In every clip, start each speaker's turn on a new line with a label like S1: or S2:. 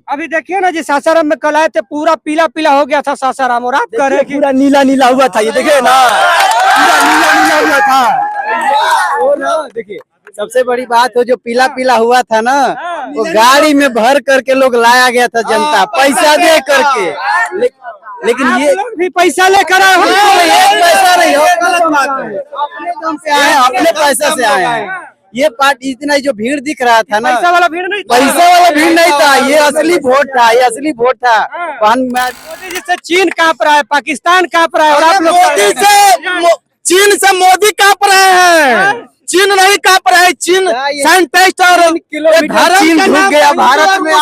S1: अभी देखिए ना जी, सासाराम में कल आए थे, पूरा पीला पीला हो गया था सासाराम, और आप कह रहे हैं कि
S2: पूरा नीला नीला हुआ था। ये देखिए ना, पूरा नीला नीला हुआ था। और ना देखिए, सबसे बड़ी बात हो जो पीला पीला हुआ था ना, वो गाड़ी में भर करके लोग लाया गया था, जनता पैसा दे करके। लेकिन ये
S1: लोग भी पैसा लेकर आए हो,
S2: एक पैसा नहीं हो, गलत बात है। अपने दम से आए, अपने पैसा से आए हैं। ये पार्टी इतना जो भीड़ दिख रहा था ना,
S1: पैसा वाला भीड़ नहीं था।
S2: पैसा वाला भीड़ नहीं था, ये असली वोट था, ये असली वोट था।
S1: मोदी जी से चीन कांप रहा है, पाकिस्तान कांप रहा है, और आप लोग
S2: मोदी से चीन से मोदी कांप रहे हैं, चीन नहीं कांप रहे हैं। चीन साइंटिस्ट और चीन ढुक गया भारत में,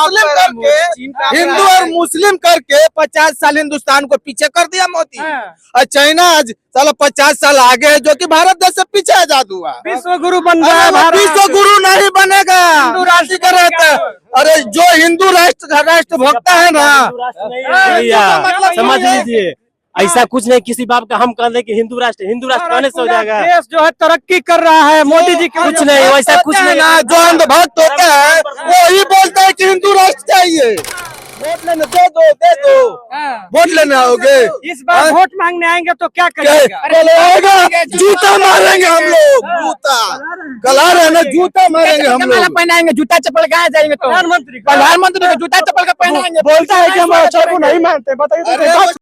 S2: हिंदू और मुस्लिम करके 50 साल हिंदुस्तान को पीछे कर दिया मोदी। और चाइना आज साला 50 साल आगे है, जो कि भारत देश से पीछे आजाद हुआ।
S1: विश्व गुरु बन रहा है,
S2: विश्व गुरु नहीं बनेगा, हिंदू राष्ट्र का रहता है। अरे जो हिंदू राष्ट्र भोगता है ना,
S3: समझ लीजिए ऐसा कुछ नहीं। किसी बाप का हम कह दें कि हिंदू राष्ट्र कहने से हो जाएगा।
S1: देश जो है तरक्की कर रहा है, मोदी जी के
S3: कुछ नहीं, वैसा कुछ नहीं।
S2: जो अंधभक्त होता है वो ही बोलता है कि हिंदू राष्ट्र चाहिए। वोट लेने दे दो वोट लेने आओगे,
S1: इस बार वोट मांगने आएंगे तो क्या करेंगे?
S2: जूता मारेंगे हम लोग, जूता कला रहे ना, जूता मारेंगे हम लोग।
S3: पहनाएंगे जूता चप्पल कहाँ जाएंगे? तो प्रधानमंत्री को जूता चप्पल का पहनाएंगे।
S1: बोलता है कि हम अच्छा को नहीं मानते। बताइए,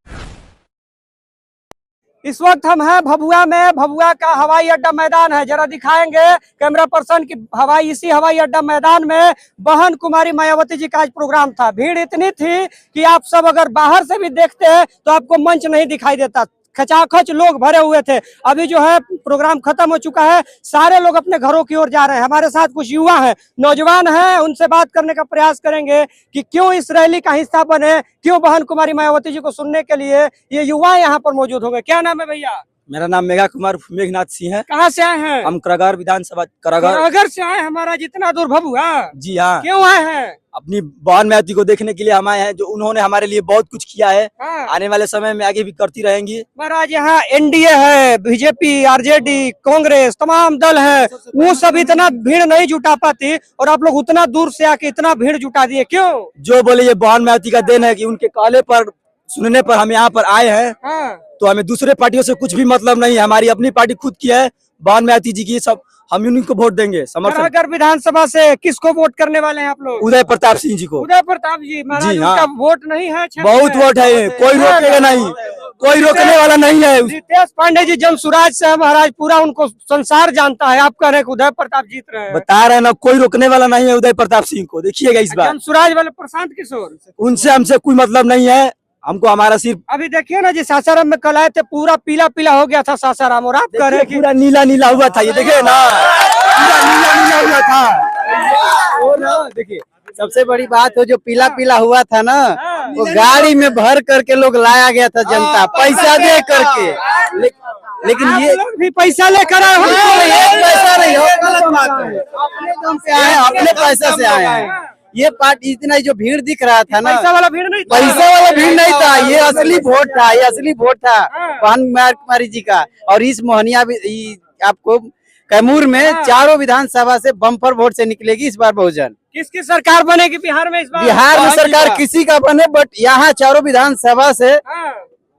S1: इस वक्त हम हैं भभुआ में। भभुआ का हवाई अड्डा मैदान है, जरा दिखाएंगे कैमरा पर्सन की। इसी हवाई अड्डा मैदान में बहन कुमारी मायावती जी का आज प्रोग्राम था। भीड़ इतनी थी कि आप सब अगर बाहर से भी देखते हैं तो आपको मंच नहीं दिखाई देता, खचाखच लोग भरे हुए थे। अभी जो है प्रोग्राम खत्म हो चुका है, सारे लोग अपने घरों की ओर जा रहे हैं। हमारे साथ कुछ युवा हैं, नौजवान हैं, उनसे बात करने का प्रयास करेंगे कि क्यों इस रैली का हिस्सा बने, क्यों बहन कुमारी मायावती जी को सुनने के लिए ये युवा यहाँ पर मौजूद होंगे। क्या नाम है भैया?
S2: मेरा नाम मेघा कुमार मेघनाथ सिंह है।
S1: कहाँ से आए हैं?
S2: हम करागार विधानसभा
S1: करागार से आए। हमारा जितना दूर भभुआ?
S2: जी हाँ।
S1: क्यों आए हैं?
S2: अपनी बहन मायावती को देखने के लिए हम आए हैं, जो उन्होंने हमारे लिए बहुत कुछ किया है। आने वाले समय में आगे भी करती रहेंगी।
S1: महाराज यहाँ एनडीए है, बीजेपी, आरजेडी, कांग्रेस, तमाम दल है, वो सब इतना भीड़ नहीं जुटा पाती, और आप लोग उतना दूर से आके इतना भीड़ जुटा दिए, क्यों?
S2: जो बोले ये बहन मायावती का देन है कि उनके काले पर सुनने पर हम यहाँ पर आए हैं। तो हमें दूसरे पार्टियों से कुछ भी मतलब नहीं है, हमारी अपनी पार्टी खुद की है, बहन मायावती जी की। सब हम उन्हीं को वोट देंगे।
S1: समर्थन विधानसभा से किसको वोट करने वाले हैं आप लोग?
S2: उदय प्रताप सिंह जी को।
S1: उदय प्रताप जी, महाराज उनका वोट नहीं है?
S2: बहुत वोट है, कोई रोकेगा नहीं, कोई रोकने वाला नहीं है।
S1: रितेश पांडे जी जमसुराज से है महाराज, पूरा उनको संसार जानता है। आप कह रहे हैं उदय प्रताप जीत रहे हैं?
S2: बता रहे हैं ना, कोई रोकने वाला नहीं है उदय प्रताप सिंह को। देखिएगा इस बार
S1: जमसुराज वाले प्रशांत किशोर,
S2: उनसे हमसे कोई मतलब नहीं है, हमको हमारा सिर्फ।
S1: अभी देखिए ना जी, सासाराम में कल आए थे, पूरा पीला पीला हो गया था सासाराम, और आप कह रहे हैं
S2: पूरा नीला नीला हुआ था। ये देखिए ना, पूरा नीला नीला हुआ था। और ना देखिए, सबसे बड़ी बात हो जो पीला पीला हुआ था ना, वो गाड़ी में भर करके लोग लाया गया था, जनता पैसा दे करके। लेकिन ये
S1: लोग भी पैसा लेकर आए हो,
S2: एक पैसा नहीं हो, गलत बात है। अपने दम से आए, अपने पैसा से आए हैं। ये पार्टी इतना जो भीड़ दिख रहा था ना,
S1: पैसा वाला भीड़ नहीं था।
S2: पैसा वाला भीड़ नहीं था, ये असली वोट था, ये असली वोट था बहन कुमारी जी का। और इस मोहनिया भी आपको कैमूर में चारों विधानसभा से बम्पर वोट से निकलेगी इस बार बहुजन।
S1: किसकी सरकार बनेगी बिहार में इस बार?
S2: बिहार में सरकार किसी का बने, बट यहाँ चारों विधानसभा से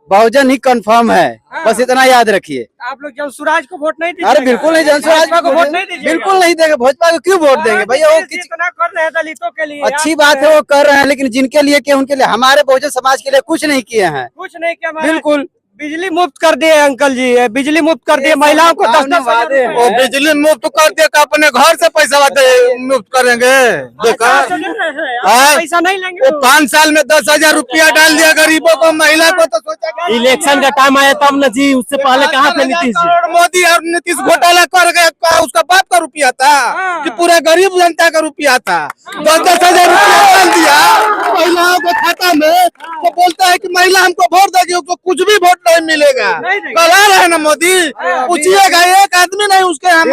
S2: बहुजन ही कंफर्म है। बस इतना याद रखिए।
S1: आप लोग जमसुराज को वोट नहीं दीजिएगा?
S2: अरे बिल्कुल नहीं, जमसुराज को
S1: वोट नहीं दीजिएगा?
S2: बिल्कुल नहीं देंगे। भाजपा को क्यों वोट देंगे भैया? वो
S1: इतना कर रहे हैं दलितों के लिए,
S2: अच्छी बात है, वो कर रहे हैं, लेकिन जिनके लिए किया उनके लिए, हमारे बहुजन समाज के लिए कुछ नहीं किए हैं।
S1: कुछ नहीं किया।
S2: बिल्कुल
S1: बिजली मुफ्त कर दिए अंकल जी, बिजली मुफ्त कर दिए महिलाओं को 10-10 वादे।
S2: वो बिजली मुफ्त कर दिया, अपने घर से पैसा मुफ्त करेंगे?
S1: पैसा नहीं लेंगे।
S2: 5 साल में 10,000 रुपया डाल दिया गरीबों को, महिला को। तो सोचा
S3: इलेक्शन का टाइम आया तब न जी, उससे पहले कहाँ थे नीतीश जी?
S2: मोदी और नीतीश घोटाला कर गए, उसका बाप का रुपया था कि पूरा गरीब जनता का रुपया था। 10,000 रुपया डाल दिया महिलाओं के खाता में, तो बोलता है कि महिला हमको वोट देगी, उसको कुछ भी वोट नहीं मिलेगा। करा रहे ना मोदी, पूछिएगा एक आदमी नहीं उसके यहाँ।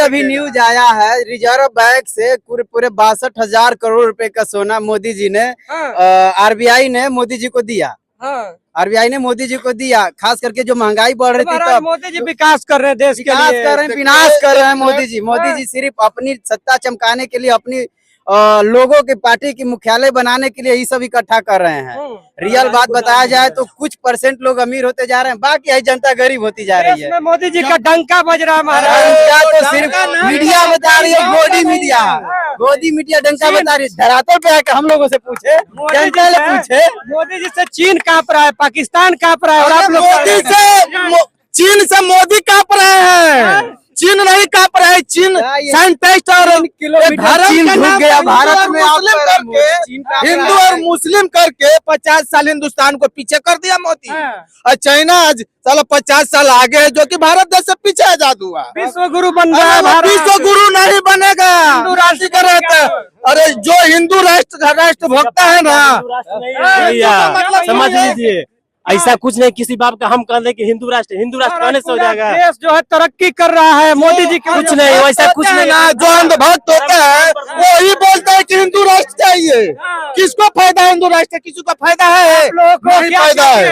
S2: अभी न्यूज आया है, रिजर्व बैंक से पूरे 62,000 करोड़ रुपए का सोना मोदी जी ने, आरबीआई ने मोदी जी को दिया। आरबीआई ने मोदी जी को दिया, खास करके जो महंगाई बढ़ रही थी तब।
S1: मोदी जी विकास कर रहे हैं, देश के लिए
S2: विकास कर रहे हैं, विनाश कर रहे हैं मोदी जी। मोदी जी सिर्फ अपनी सत्ता चमकाने के लिए, अपनी
S4: लोगों की पार्टी की मुख्यालय बनाने के लिए ही सब इकट्ठा कर रहे हैं। रियल बात बताया जाए तो कुछ परसेंट लोग अमीर होते जा रहे हैं, बाकी है जनता गरीब होती जा रही है।
S1: इसमें मोदी जी का डंका बज रहा है महाराज।
S4: डंका तो सिर्फ मीडिया बता रही है, गोदी मीडिया डंका बता रही है। धरातल पे आकर हम लोगों से पूछे, जनता से पूछे।
S1: मोदी जी से चीन कांप रहा है, पाकिस्तान कांप रहा है, और आप लोग
S2: चीन से मोदी कांप रहे हैं। चीन नहीं कांप रहे हैं, चीन साइंटिस्ट और
S4: चीन घुस गया भारत में।
S2: हिंदू और मुस्लिम करके 50 साल हिंदुस्तान को पीछे कर दिया मोदी। और चाइना आज साला 50 साल आगे है, जो कि भारत देश से पीछे आजाद हुआ।
S1: विश्व गुरु बन रहा है भारत।
S2: विश्व गुरु नहीं बनेगा, हिंदू राष्ट्र का रहता है। अरे जो हिंदू राष्ट्र भोगता है ना,
S3: समझ लीजिए ऐसा कुछ नहीं किसी बाप का हम कह दें कि हिंदू राष्ट्र कहने से हो जाएगा।
S1: देश जो है तरक्की कर रहा है, मोदी जी
S3: कुछ नहीं वैसा कुछ नहीं।
S2: जो अंधभक्त होता है वही बोलता है कि हिंदू राष्ट्र चाहिए। किसको फायदा है हिंदू राष्ट्र? किसी को फायदा है? नहीं फायदा है।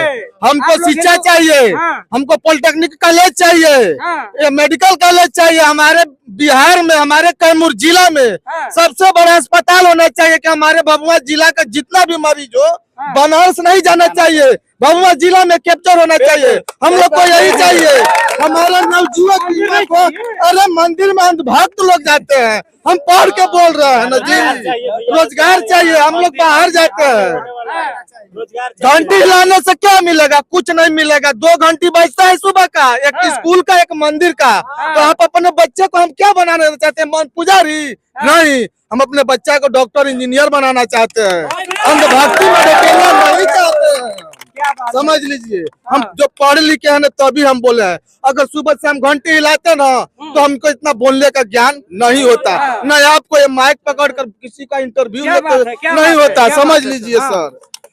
S2: हमको शिक्षा चाहिए, हमको पॉलिटेक्निक कॉलेज चाहिए, मेडिकल कॉलेज चाहिए। हमारे बिहार में, हमारे कैमूर जिला में सबसे बड़ा अस्पताल होना चाहिए कि हमारे भभुआ जिला का जितना भी मरीज हो बनारस नहीं जाना चाहिए, भभुआ जिला में कैप्चर होना चाहिए। हम लोग को यही चाहिए। हमारे नवजुवक को, अरे मंदिर में अंधभक्त लोग जाते हैं, हम पढ़ के बोल रहे हैं ना जी। रोजगार चाहिए, हम लोग बाहर जाते हैं। घंटी हिलाने से क्या मिलेगा? कुछ नहीं मिलेगा। 2 घंटी बजता है सुबह का, एक स्कूल का, एक मंदिर का। तो आप अपने बच्चे को हम क्या बनाना चाहते हैं? पुजारी नहीं, हम अपने बच्चा को डॉक्टर इंजीनियर बनाना चाहते हैं। अंधभक्ति में ढकेलना नहीं चाहते हैं। समझ लीजिए, हम जो पढ़े लिखे हैं ना तभी हम बोले हैं। अगर सुबह से हम घंटी हिलाते ना तो हमको इतना बोलने का ज्ञान नहीं होता। न आपको ये माइक पकड़ कर किसी का इंटरव्यू नहीं होता। समझ लीजिए सर,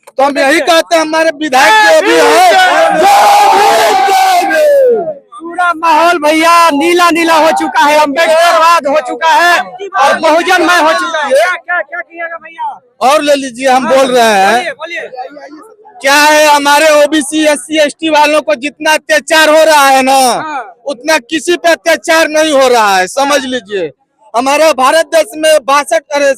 S2: तो हम यही कहते हैं हमारे विधायक जो भी है,
S1: पूरा माहौल भैया नीला नीला हो चुका है, अम्बेडकरवाद हो चुका है और बहुजनमय हो चुका है। क्या किएगा भैया?
S2: और ले लीजिए, हम बोल रहे हैं क्या है, हमारे ओबीसी SC ST वालों को जितना अत्याचार हो रहा है ना, उतना किसी पे अत्याचार नहीं हो रहा है। समझ लीजिए, हमारे भारत देश में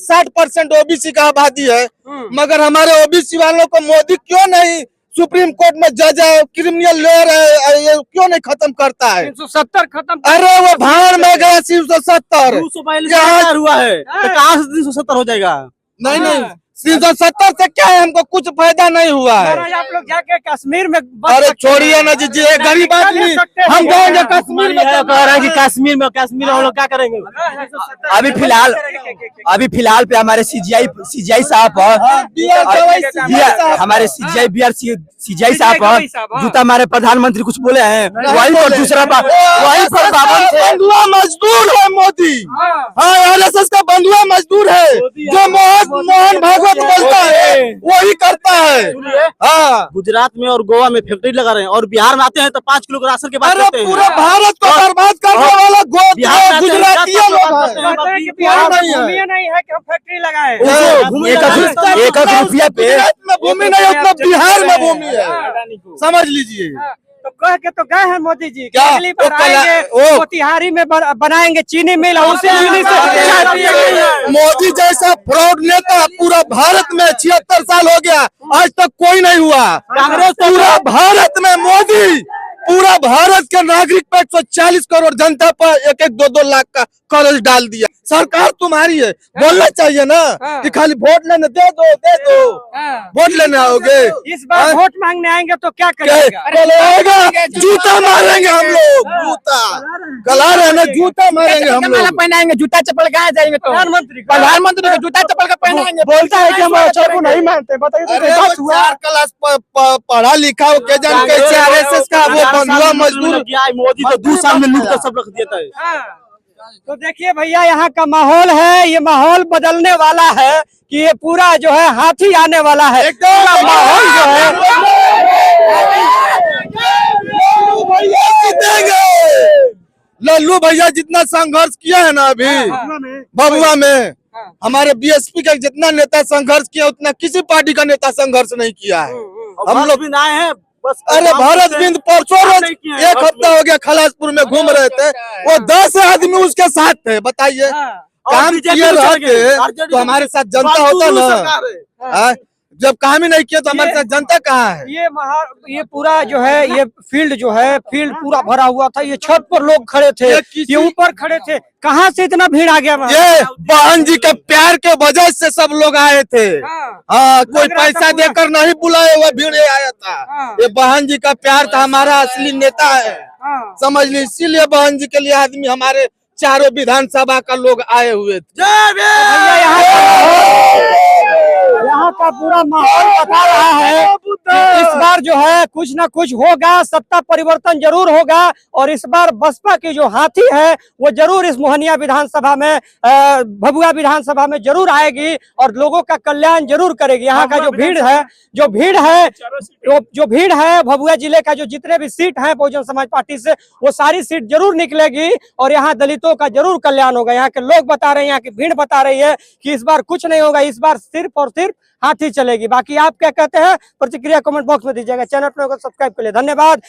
S2: 60% ओबीसी का आबादी है, मगर हमारे ओबीसी वालों को मोदी क्यों नहीं सुप्रीम कोर्ट में जज है, क्रिमिनल लॉयर है, ये क्यों नहीं खत्म करता है?
S1: 370 खत्म।
S2: अरे वो भाड़ में गया 370
S3: हुआ है तो कहाँ से 370 हो जाएगा?
S2: नहीं 370 से क्या है? हमको कुछ फायदा नहीं हुआ है।
S1: आप लोग जाके कश्मीर में
S2: अरे छोड़िए ना जी, गरीब आदमी हम जाएंगे कश्मीर में।
S3: कह रहे हैं कि कश्मीर में हम लोग क्या करेंगे?
S4: अभी फिलहाल पे हमारे CGI साहब, हमारे CGI साहब जूता हमारे प्रधानमंत्री कुछ बोले हैं, वही पर दूसरा बात, वही पर
S2: बंधुआ मजदूर है मोदी। हाँ, RSS का बंधुआ मजदूर है, जो मोहन भागवत बोलता है वही करता है। हाँ,
S3: गुजरात में और गोवा में फैक्ट्री लगा रहे हैं और बिहार में आते हैं तो 5 किलो राशन के बाद
S2: अरे पूरे भारत को बर्बाद करने वाला गुजराती लोग हैं।
S1: बिहार में भूमि नहीं है कि हम फैक्ट्री लगाए।
S4: एक रुपया पे
S2: भूमि नहीं, उतना बिहार में भूमि है। समझ लीजिए,
S1: तो कह के तो गए हैं मोदी जी,
S2: क्या?
S1: दिल्ली पर आएंगे, मोतिहारी में बनाएंगे चीनी मिल, उसी चीनी से।
S2: मोदी जैसा फ्रॉड नेता पूरा भारत में 76 साल हो गया, आज तक कोई नहीं हुआ। कांग्रेस पूरा भारत में मोदी, पूरा भारत के नागरिक पर 140 करोड़ जनता पर 1-1, 2-2 लाख का कर्ज डाल दिया। सरकार तुम्हारी है, बोलना चाहिए ना कि खाली वोट लेने दे दो। वोट लेने आओगे,
S1: इस बार वोट मांगने आएंगे तो क्या
S2: करेगा? जूता मारेंगे हम लोग, जूता गला रहे ना, जूता मारेंगे हम लोग।
S4: पहनाएंगे, जूता चप्पल कहाँ जाएंगे? तो प्रधानमंत्री को जूता चप्पल का पहनाएंगे।
S1: बोलता है कि हम अच्छा को नहीं मानते। बताइए तो
S2: 4 क्लास पढ़ा लिखा हो के जान कैसे RSS का वो बंधुआ मजदूर।
S3: मोदी तो 2 साल में लूट कर सब रख देता है।
S1: तो देखिए भैया, यहाँ का माहौल है, ये माहौल बदलने वाला है कि ये पूरा जो है हाथी आने वाला है। पूरा माहौल जो है
S2: लल्लू भैया जितना संघर्ष किया है ना अभी भभुआ में, हमारे BSP का जितना नेता संघर्ष किया उतना किसी पार्टी का नेता संघर्ष नहीं किया है। हम लोग
S3: भी आए हैं बस।
S2: अरे भारत बिंद परसों रोज 1 हफ्ता हो गया खलासपुर में घूम रहे थे, वो 10 आदमी उसके साथ थे। बताइए, काम
S3: BJP
S2: किए
S3: को छोड़
S2: रहते
S3: के
S2: तो हमारे साथ जनता होता ना। हाँ? जब काम ही नहीं किया तो हमारे साथ जनता कहाँ है?
S1: ये पूरा जो है ये फील्ड पूरा भरा हुआ था। ये छत पर लोग खड़े थे, ये ऊपर खड़े थे। कहाँ से इतना भीड़ आ गया वहाँ?
S2: ये बहन जी के प्यार के वजह से सब लोग आए थे। हाँ, कोई
S1: लग रहा था
S2: पैसा
S1: पूरा।
S2: देकर नहीं बुलाए हुए भीड़ ये आया था।
S1: हाँ।
S2: ये बहन जी का प्यार था, हमारा असली नेता है,
S1: हाँ।
S2: समझ ली। इसीलिए बहन जी के लिए आदमी हमारे चारों विधानसभा का लोग आए हुए थे।
S1: यहाँ का पूरा माहौल बता रहा है कि इस बार जो है कुछ ना कुछ होगा, सत्ता परिवर्तन जरूर होगा। और इस बार बसपा की जो हाथी है वो जरूर इस मोहनिया विधानसभा में, भभुआ विधानसभा में जरूर आएगी और लोगों का कल्याण जरूर करेगी। यहाँ का जो भीड़ है भभुआ जिले का, जो जितने भी सीट है बहुजन समाज पार्टी से, वो सारी सीट जरूर निकलेगी और यहाँ दलितों का जरूर कल्याण होगा। यहाँ के लोग बता रहे हैं, यहाँ की भीड़ बता रही है कि इस बार कुछ नहीं होगा, इस बार सिर्फ और सिर्फ हाथी चलेगी। बाकी आप क्या कहते हैं प्रतिक्रिया कमेंट बॉक्स में दीजिएगा। चैनल पर सब्सक्राइब के लिए धन्यवाद।